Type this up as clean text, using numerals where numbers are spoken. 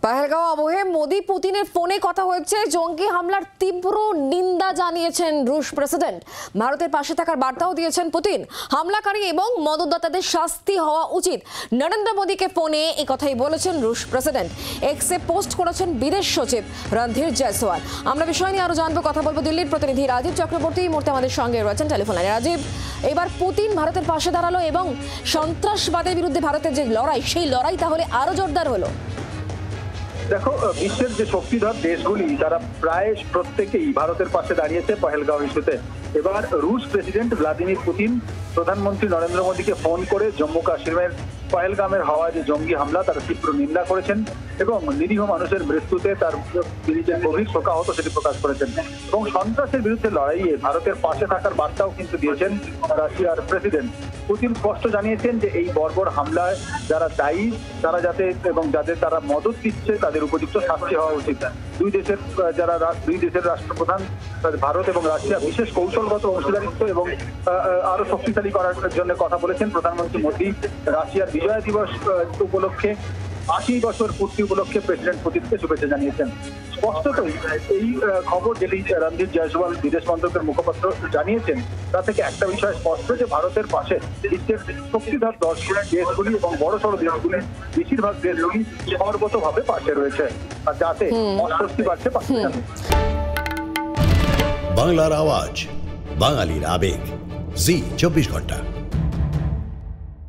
পহেলগাঁও আবহে মোদি পুতিনের ফোনে কথা হয়েছে। জঙ্গি হামলার তীব্র নিন্দা জানিয়েছেন রুশ প্রেসিডেন্ট। ভারতের পাশে থাকার বার্তাও দিয়েছেন পুতিন। হামলাকারী এবং মদতদাতাদের শাস্তি হওয়া উচিত। নরেন্দ্র মোদীকে ফোনে এই কথাই বলেছেন রুশ প্রেসিডেন্ট। এক্সে পোস্ট করেছেন বিদেশ সচিব রণধীর জয়সওয়াল। আমরা বিষয় নিয়ে আরো জানবো, কথা বলবো দিল্লির প্রতিনিধি রাজীব চক্রবর্তী এই মুহূর্তে আমাদের সঙ্গে রয়েছেন টেলিফোন লাইনে। রাজীব, এবার পুতিন ভারতের পাশে দাঁড়ালো এবং সন্ত্রাসবাদের বিরুদ্ধে ভারতের যে লড়াই, সেই লড়াই তাহলে আরো জোরদার হলো। দেখো, বিশ্বের যে শক্তিধর দেশগুলি তারা প্রায় প্রত্যেকেই ভারতের পাশে দাঁড়িয়েছে পহেলগাঁও ইস্যুতে। এবার রুশ প্রেসিডেন্ট ভ্লাদিমির পুতিন প্রধানমন্ত্রী নরেন্দ্র মোদীকে ফোন করে জম্মু কাশ্মীরের পহেলগামের হওয়া যে জঙ্গি হামলা তার তীব্র নিন্দা করেছেন এবং নিরীহ মানুষের মৃত্যুতে তার তিনি যে গভীর শোকাহত সেটি প্রকাশ করেছেন এবং সন্ত্রাসের বিরুদ্ধে লড়াইয়ে ভারতের পাশে থাকার বার্তাও কিন্তু দিয়েছেন রাশিয়ার প্রেসিডেন্ট। পুতিন স্পষ্ট জানিয়েছেন যে এই বর্বর হামলায় যারা দায়ী তারা যাতে এবং যাদের তারা মদত দিচ্ছে তাদের উপযুক্ত শাস্তি হওয়া উচিত। দুই দেশের রাষ্ট্রপ্রধান ভারত এবং রাশিয়া বিশেষ কৌশলগত অংশীদারিত্ব এবং আরো শক্তিশালী করার জন্য কথা বলেছেন। প্রধানমন্ত্রী মোদী রাশিয়ার বিজয় দিবস উপলক্ষে ৮০ বছর পূর্তি উপলক্ষে প্রেসিডেন্ট পুতিনকে শুভেচ্ছা জানিয়েছেন। স্পষ্টতই এই খবর যেটি রণধীর জয়সওয়াল বিদেশ মন্ত্রকের মুখপাত্র জানিয়েছেন তা থেকে একটা বিষয় স্পষ্ট যে ভারতের পাশে বিশ্বের শক্তিধর দেশগুলি এবং বড়সড় দেশগুলি বেশিরভাগ দেশগুলি সর্বতভাবে পাশে রয়েছে, আর যাতে অস্বস্তি বাড়ছে পাকিস্তানে। বাংলার আওয়াজ, বাঙালির আবেগ, জি 24 ঘন্টা।